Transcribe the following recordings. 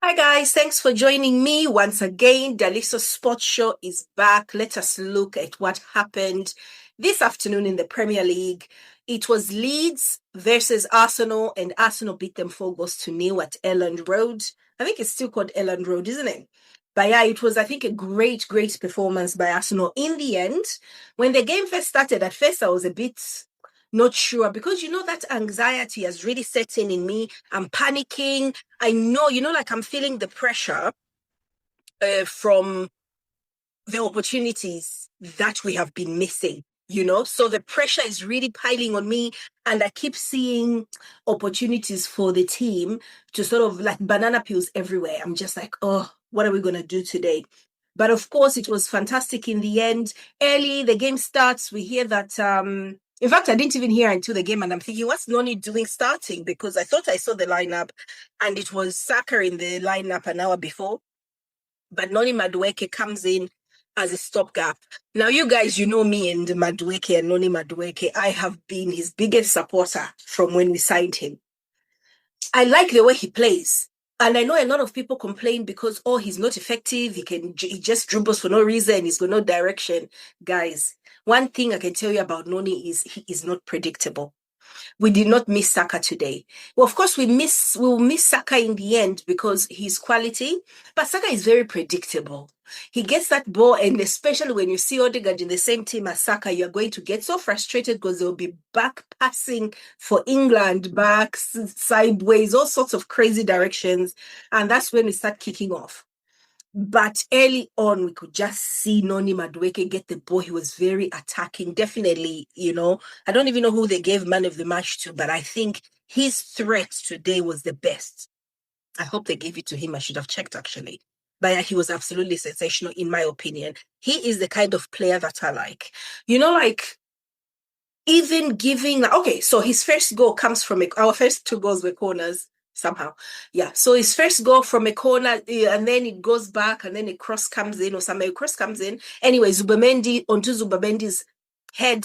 Hi guys, thanks for joining me once again. The Alisa Sports Show is back. Let us look at what happened this afternoon in the Premier League. It was Leeds versus Arsenal, and Arsenal beat them 4 goals to 0 at Elland Road. I think it's still called Elland Road, isn't it? But yeah, it was, I think, a great performance by Arsenal. In the end, when the game first started, at first I was a bit not sure because that anxiety has really set in me. I'm panicking. I know, like I'm feeling the pressure from the opportunities that we have been missing. So the pressure is really piling on me, and I keep seeing opportunities for the team to sort of like banana peels everywhere. I'm just like, oh, what are we going to do today? But of course, it was fantastic in the end. Early, the game starts. We hear that. In fact, I didn't even hear until the game, and I'm thinking, what's Noni doing starting? Because I thought I saw the lineup, and it was Saka in the lineup an hour before. But Noni Madueke comes in as a stopgap. Now, you guys, you know me and Madueke and Noni Madueke. I have been his biggest supporter from when we signed him. I like the way he plays. And I know a lot of people complain because, oh, he's not effective. He just dribbles for no reason. He's got no direction. Guys, one thing I can tell you about Noni is he is not predictable. We did not miss Saka today. Well, of course, we'll miss Saka in the end because he's quality, but Saka is very predictable. He gets that ball, and especially when you see Odegaard in the same team as Saka, you're going to get so frustrated because they'll be back passing for England, back sideways, all sorts of crazy directions. And that's when we start kicking off. But early on, we could just see Noni Madueke get the ball. He was very attacking. Definitely. I don't even know who they gave man of the match to, but I think his threat today was the best. I hope they gave it to him. I should have checked actually. But yeah, he was absolutely sensational, in my opinion. He is the kind of player that I like. Like even giving, okay, so his first goal comes from our first 2 goals were corners somehow. Yeah. So his first goal from a corner, and then it goes back, and then a cross comes in, or somewhere a cross comes in. Anyway, Zubamendi onto Zubamendi's head.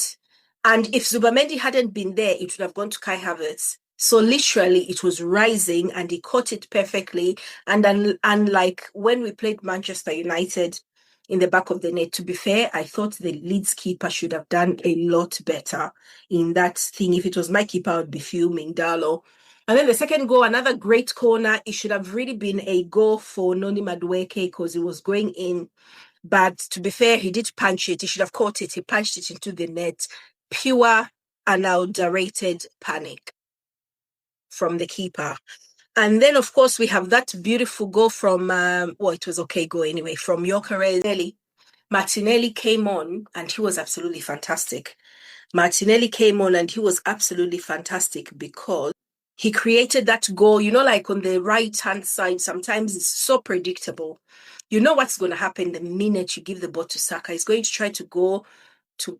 And if Zubamendi hadn't been there, it would have gone to Kai Havertz. So literally, it was rising, and he caught it perfectly. And then, unlike when we played Manchester United in the back of the net, to be fair, I thought the Leeds keeper should have done a lot better in that thing. If it was my keeper, I would be fuming, Darlow. And then the second goal, another great corner. It should have really been a goal for Noni Madueke because it was going in. But to be fair, he did punch it. He should have caught it. He punched it into the net. Pure, unadulterated panic from the keeper. And then, of course, we have that beautiful goal from, it was okay goal anyway, from Gyökeres. Martinelli came on and he was absolutely fantastic. Martinelli came on and he was absolutely fantastic because he created that goal. Like on the right-hand side, sometimes it's so predictable. You know what's going to happen the minute you give the ball to Saka. He's going to try to go to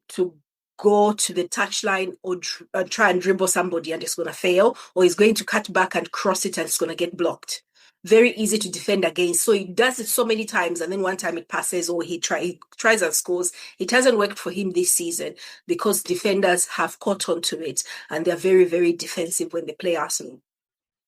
go to the touchline or try and dribble somebody and it's going to fail, or he's going to cut back and cross it and it's going to get blocked. Very easy to defend against. So he does it so many times, and then one time it passes, or he tries and scores. It hasn't worked for him this season because defenders have caught on to it, and they're very, very defensive when they play Arsenal.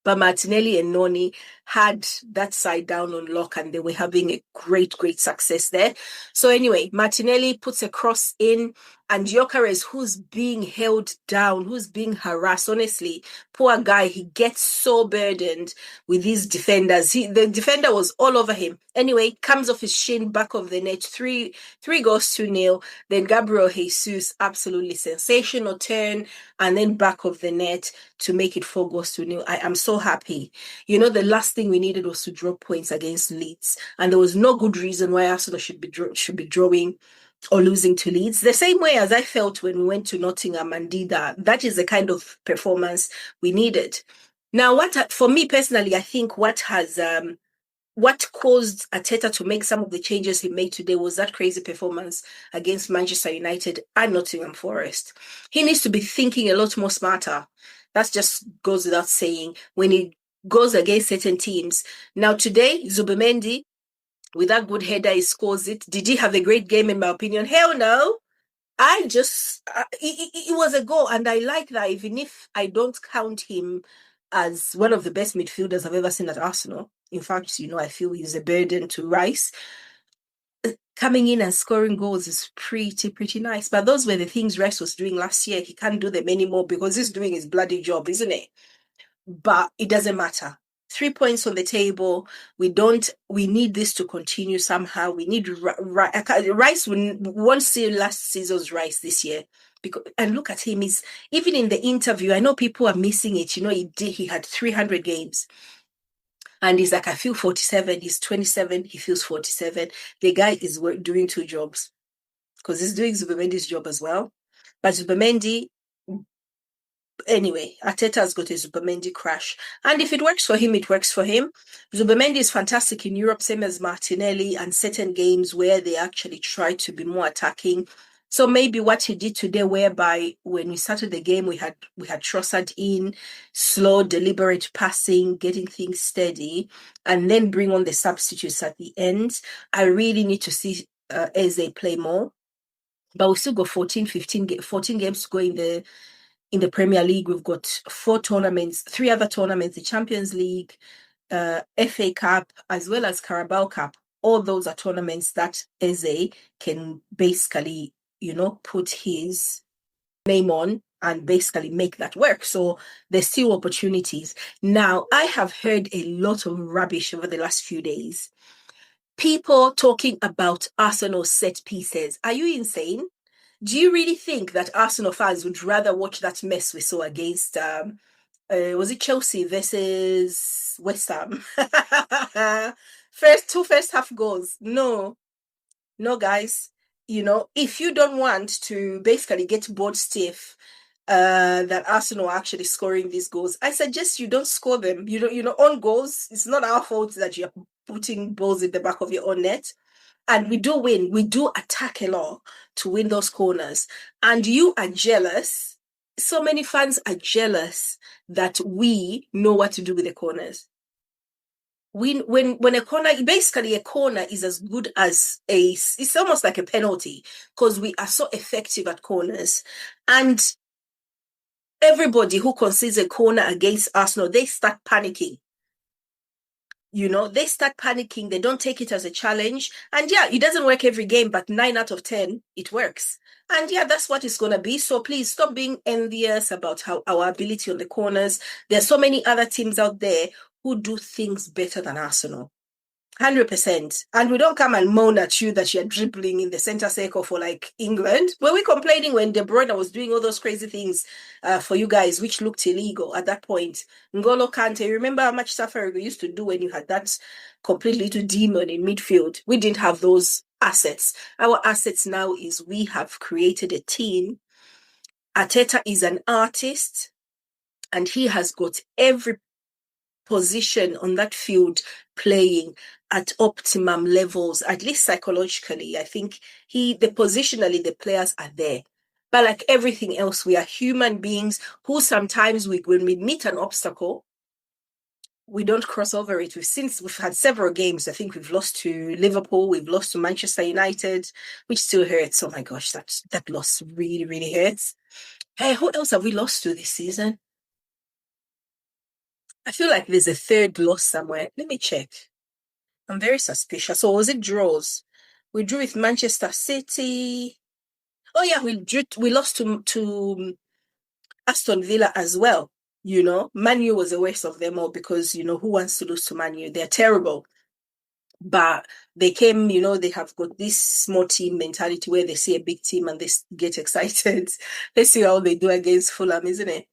But Martinelli and Noni had that side down on lock, and they were having a great success there. So anyway, Martinelli puts a cross in, and Gyökeres, who's being held down, who's being harassed, honestly, poor guy, he gets so burdened with these defenders. The defender was all over him. Anyway, comes off his shin, back of the net, 3 goals to 0. Then Gabriel Jesus, absolutely sensational turn, and then back of the net to make it 4 goals to 0. I am so happy. The last thing we needed was to drop points against Leeds, and there was no good reason why Arsenal should be drawing or losing to Leeds. The same way as I felt when we went to Nottingham and did that. That is the kind of performance we needed. Now, for me personally, I think what caused Arteta to make some of the changes he made today was that crazy performance against Manchester United and Nottingham Forest. He needs to be thinking a lot more smarter. That just goes without saying when he goes against certain teams. Now, today, Zubamendi, with that good header, he scores it. Did he have a great game, in my opinion? Hell no. It was a goal, and I like that, even if I don't count him as one of the best midfielders I've ever seen at Arsenal. In fact, I feel he's a burden to Rice. Coming in and scoring goals is pretty nice. But those were the things Rice was doing last year. He can't do them anymore because he's doing his bloody job, isn't it? But it doesn't matter. 3 points on the table. We need this to continue somehow. We need Rice. We won't see last season's Rice this year. And look at him. He's even in the interview. I know people are missing it. He had 300 games. And he's like, I feel 47. He's 27. He feels 47. The guy is doing two jobs because he's doing Zubamendi's job as well. But Zubamendi, anyway, Arteta's got a Zubamendi crash. And if it works for him, it works for him. Zubamendi is fantastic in Europe, same as Martinelli, and certain games where they actually try to be more attacking. So maybe what he did today, whereby when we started the game, we had Trossard in, slow, deliberate passing, getting things steady, and then bring on the substitutes at the end. I really need to see Eze play more. But we still got 14 games to go in the Premier League. We've got 4 tournaments, 3 other tournaments, the Champions League, FA Cup, as well as Carabao Cup. All those are tournaments that Eze can basically put his name on and basically make that work. So there's still opportunities. Now, I have heard a lot of rubbish over the last few days. People talking about Arsenal set pieces. Are you insane? Do you really think that Arsenal fans would rather watch that mess we saw against, was it Chelsea versus West Ham? First half goals. No, guys. If you don't want to basically get bored stiff that Arsenal are actually scoring these goals, I suggest you don't score them. On goals, it's not our fault that you're putting balls in the back of your own net. And we do win. We do attack a lot to win those corners. And you are jealous. So many fans are jealous that we know what to do with the corners. When a corner, basically a corner is as good as it's almost like a penalty because we are so effective at corners. And everybody who concedes a corner against Arsenal, they start panicking. They start panicking. They don't take it as a challenge. And yeah, it doesn't work every game, but 9 out of 10, it works. And yeah, that's what it's going to be. So please stop being envious about our ability on the corners. There's so many other teams out there who do things better than Arsenal. 100%. And we don't come and moan at you that you're dribbling in the center circle for like England. Were we complaining when De Bruyne was doing all those crazy things for you guys, which looked illegal at that point? N'Golo Kante, remember how much suffering we used to do when you had that complete little demon in midfield? We didn't have those assets. Our assets now is we have created a team. Arteta is an artist and he has got every position on that field playing at optimum levels, at least psychologically. I think positionally the players are there. But like everything else, we are human beings who sometimes when we meet an obstacle, we don't cross over it. We've had several games. I think we've lost to Liverpool, we've lost to Manchester United, which still hurts. Oh my gosh, that loss really, really hurts. Hey, who else have we lost to this season? I feel like there's a third loss somewhere. Let me check. I'm very suspicious. So was it draws? We drew with Manchester City. Oh yeah, we lost to Aston Villa as well. Man U was the worst of them all because, who wants to lose to Man U? They're terrible. But they came, they have got this small team mentality where they see a big team and they get excited. Let's see how they do against Fulham, isn't it?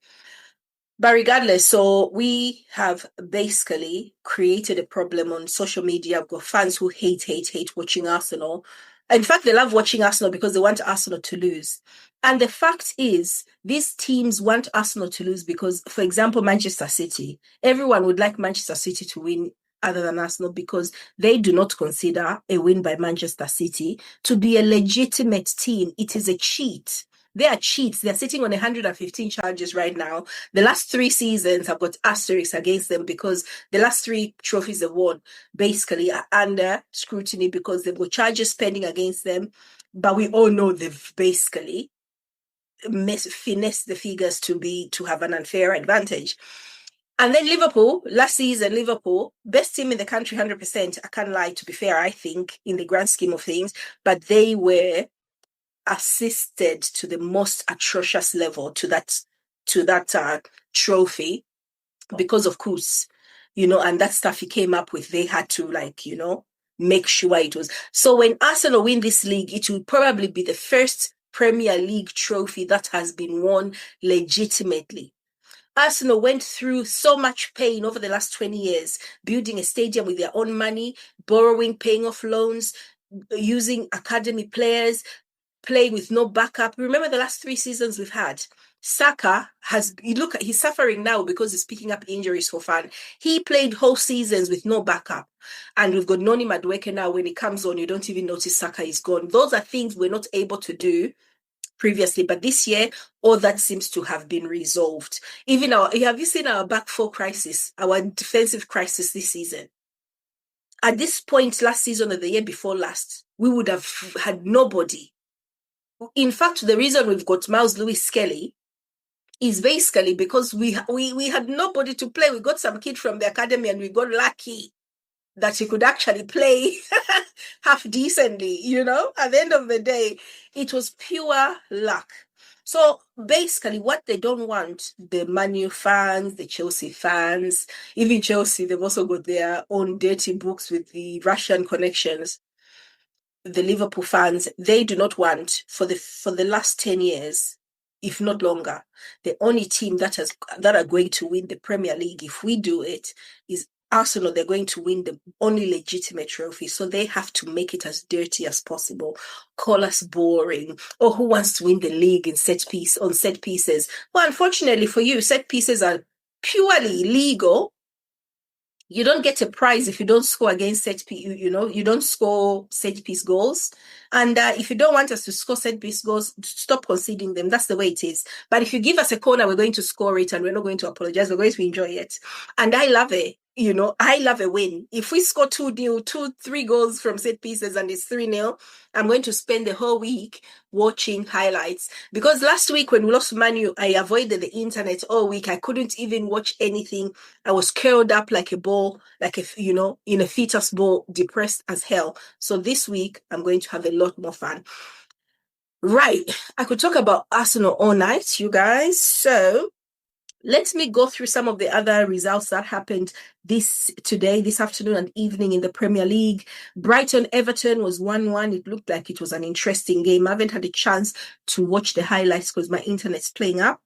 But regardless, so we have basically created a problem on social media. We've got fans who hate watching Arsenal. In fact, they love watching Arsenal because they want Arsenal to lose. And the fact is, these teams want Arsenal to lose because, for example, Manchester City, everyone would like Manchester City to win other than Arsenal because they do not consider a win by Manchester City to be a legitimate team. It is a cheat. They are cheats. They're sitting on 115 charges right now. The last 3 seasons have got asterisks against them because the last 3 trophies they've won basically are under scrutiny because they've got charges pending against them. But we all know they've basically finessed the figures to have an unfair advantage. And then Liverpool, last season, Liverpool, best team in the country, 100%. I can't lie, to be fair, I think, in the grand scheme of things. But they were assisted to the most atrocious level to that trophy because of Kuz, and that stuff he came up with. They had to, make sure it was. So when Arsenal win this league, it will probably be the first Premier League trophy that has been won legitimately. Arsenal went through so much pain over the last 20 years, building a stadium with their own money, borrowing, paying off loans, using academy players, playing with no backup. Remember the last 3 seasons we've had? Saka he's suffering now because he's picking up injuries for fun. He played whole seasons with no backup. And we've got Noni Madueke now. When he comes on, you don't even notice Saka is gone. Those are things we're not able to do previously, but this year all that seems to have been resolved. Even have you seen our back four crisis, our defensive crisis this season? At this point last season or the year before last, we would have had nobody. In fact, the reason we've got Miles Lewis Skelly is basically because we had nobody to play. We got some kid from the academy and we got lucky that he could actually play half decently, At the end of the day, it was pure luck. So basically what they don't want, the Man U fans, the Chelsea fans, even Chelsea, they've also got their own dirty books with the Russian connections. The Liverpool fans, they do not want for the last 10 years, if not longer, the only team that are going to win the Premier League, if we do it, is Arsenal. They're going to win the only legitimate trophy, so they have to make it as dirty as possible. Call us boring. Or who wants to win the league on set pieces? Well, unfortunately for you, set pieces are purely illegal. You don't get a prize if you don't score against set piece. You don't score set piece goals. And if you don't want us to score set piece goals, stop conceding them. That's the way it is. But if you give us a corner, we're going to score it, and we're not going to apologize. We're going to enjoy it. And I love it. I love a win. If we score 3 goals from set pieces and it's 3-0, I'm going to spend the whole week watching highlights. Because last week when we lost Man U, I avoided the internet all week. I couldn't even watch anything. I was curled up like a ball, in a fetus ball, depressed as hell. So this week, I'm going to have a lot more fun. Right. I could talk about Arsenal all night, you guys. So let me go through some of the other results that happened this afternoon and evening in the Premier League. Brighton Everton was 1-1. It looked like it was an interesting game. I haven't had a chance to watch the highlights because my internet's playing up.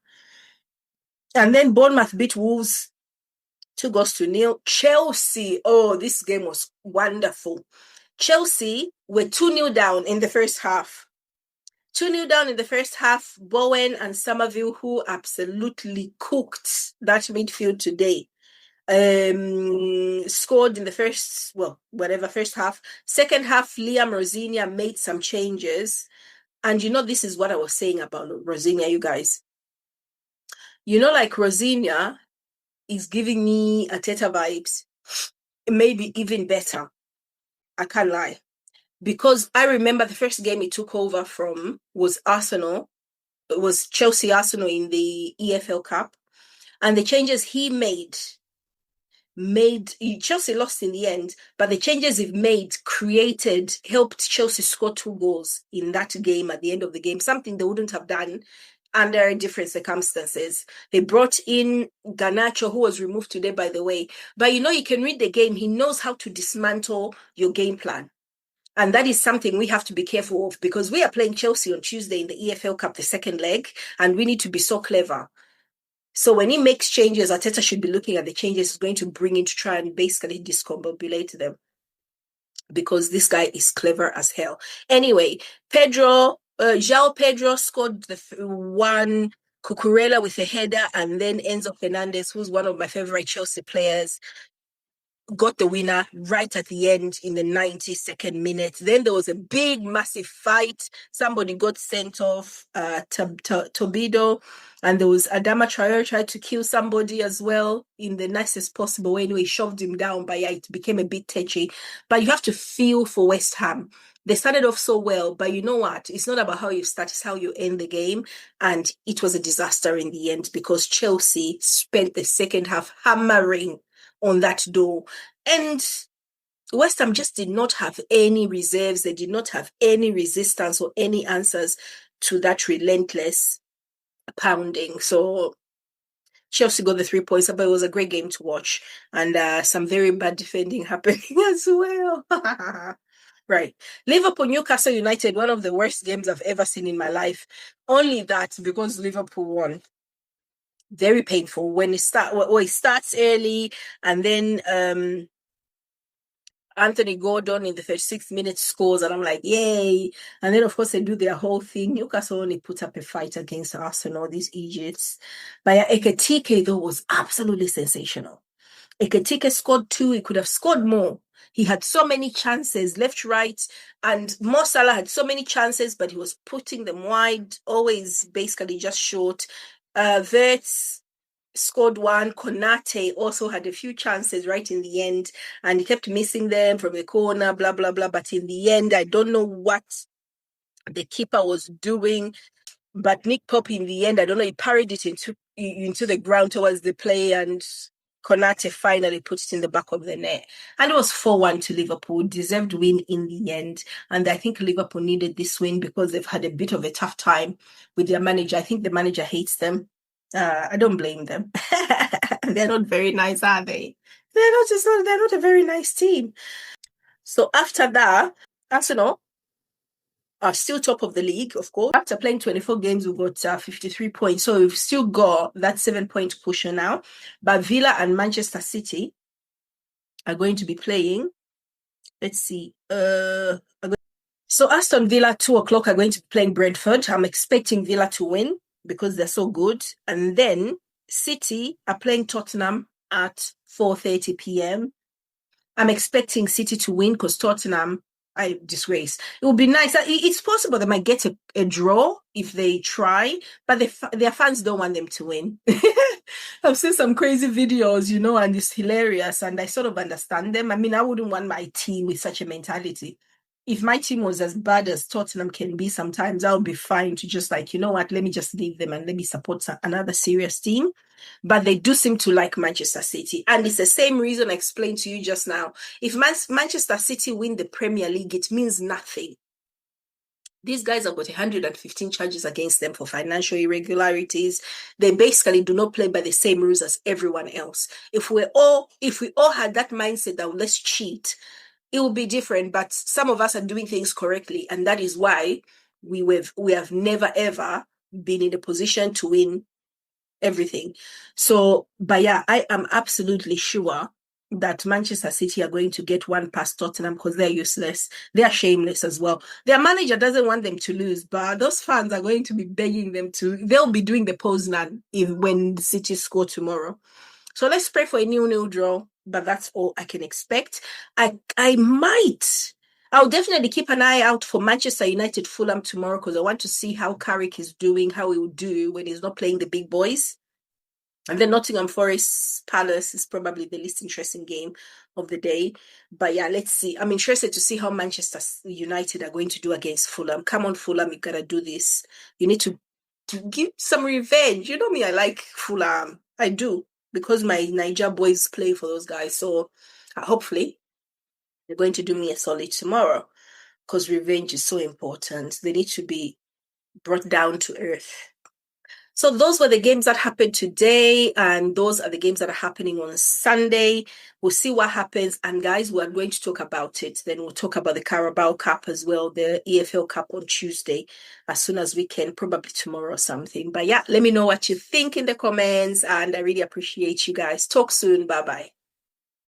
And then Bournemouth beat Wolves 2-0. Chelsea, this game was wonderful. Chelsea were 2-0 down in the first half. 2-0 down in the first half. Bowen and Somerville, who absolutely cooked that midfield today, scored in the first half. Second half, Liam Rosinia made some changes. And this is what I was saying about Rosinia, you guys. Rosinia is giving me Arteta vibes. Maybe even better. I can't lie. Because I remember the first game he took over from was Arsenal. It was Chelsea-Arsenal in the EFL Cup. And the changes he made Chelsea lost in the end, but the changes he made helped Chelsea score 2 goals in that game at the end of the game, something they wouldn't have done under different circumstances. They brought in Garnacho, who was removed today, by the way. But you can read the game. He knows how to dismantle your game plan. And that is something we have to be careful of, because we are playing Chelsea on Tuesday in the EFL Cup, the second leg, and we need to be so clever. So when he makes changes, Arteta should be looking at the changes he's going to bring in to try and basically discombobulate them, because this guy is clever as hell. Anyway, João Pedro scored the one, Cucurella with a header, and then Enzo Fernandez, who's one of my favorite Chelsea players, got the winner right at the end in the 92nd minute. Then there was a big, massive fight. Somebody got sent off, Tobido, and there was Adama Traore tried to kill somebody as well in the nicest possible way. Anyway, he shoved him down, but it became a bit touchy. But you have to feel for West Ham. They started off so well, but you know what? It's not about how you start, it's how you end the game. And it was a disaster in the end because Chelsea spent the second half hammering on that door. And West Ham just did not have any reserves. They did not have any resistance or any answers to that relentless pounding. So Chelsea got the 3 points, but it was a great game to watch. And some very bad defending happening as well. Right. Liverpool, Newcastle United, one of the worst games I've ever seen in my life. Only that because Liverpool won. Very painful when it starts early, and then Anthony Gordon in the 36th minute scores, and I'm like, yay. And then, of course, they do their whole thing. Newcastle only put up a fight against Arsenal, these idiots. But Ekitike, though, was absolutely sensational. Ekitike scored 2. He could have scored more. He had so many chances, left, right, and Mo Salah had so many chances, but he was putting them wide, always basically just short. Verts scored 1. Konate also had a few chances right in the end, and he kept missing them from the corner, blah, blah, blah. But in the end, I don't know what the keeper was doing. But Nick Pope, in the end, I don't know, he parried it into the ground towards the play, and Konate finally put it in the back of the net. And it was 4-1 to Liverpool. Deserved win in the end. And I think Liverpool needed this win because they've had a bit of a tough time with their manager. I think the manager hates them. I don't blame them. They're not very nice, are they? They're not a very nice team. So after that, Arsenal are still top of the league, of course. After playing 24 games, we've got 53 points. So we've still got that 7-point cushion now. But Villa and Manchester City are going to be playing. Let's see. So Aston Villa, 2 o'clock, are going to be playing Brentford. I'm expecting Villa to win because they're so good. And then City are playing Tottenham at 4:30 p.m. I'm expecting City to win because Tottenham, I disgrace. It would be nice. It's possible they might get a draw if they try, but their fans don't want them to win. I've seen some crazy videos, and it's hilarious, and I sort of understand them. I mean, I wouldn't want my team with such a mentality. If my team was as bad as Tottenham can be sometimes, I'll be fine to just like, you know what, let me just leave them and let me support another serious team. But they do seem to like Manchester City. And it's the same reason I explained to you just now. If Manchester City win the Premier League, it means nothing. These guys have got 115 charges against them for financial irregularities. They basically do not play by the same rules as everyone else. If we all had that mindset that let's cheat, it will be different. But some of us are doing things correctly, and that is why we have never ever been in a position to win everything. So, but yeah, I am absolutely sure that Manchester City are going to get one past Tottenham because they're useless. They're shameless as well. Their manager doesn't want them to lose, but those fans are going to be begging them to. They'll be doing the Poznan when City score tomorrow. So let's pray for a 0-0 draw, but that's all I can expect. I'll definitely keep an eye out for Manchester United Fulham tomorrow because I want to see how Carrick is doing, how he will do when he's not playing the big boys. And then Nottingham Forest Palace is probably the least interesting game of the day. But yeah, let's see. I'm interested to see how Manchester United are going to do against Fulham. Come on, Fulham, you gotta do this. You need to give some revenge. You know me, I like Fulham. I do. Because my Niger boys play for those guys. So hopefully they're going to do me a solid tomorrow because revenge is so important. They need to be brought down to earth. So those were the games that happened today, and those are the games that are happening on Sunday. We'll see what happens. And guys, we're going to talk about it. Then we'll talk about the Carabao Cup as well, the EFL Cup on Tuesday, as soon as we can, probably tomorrow or something. But yeah, let me know what you think in the comments, and I really appreciate you guys. Talk soon. Bye-bye.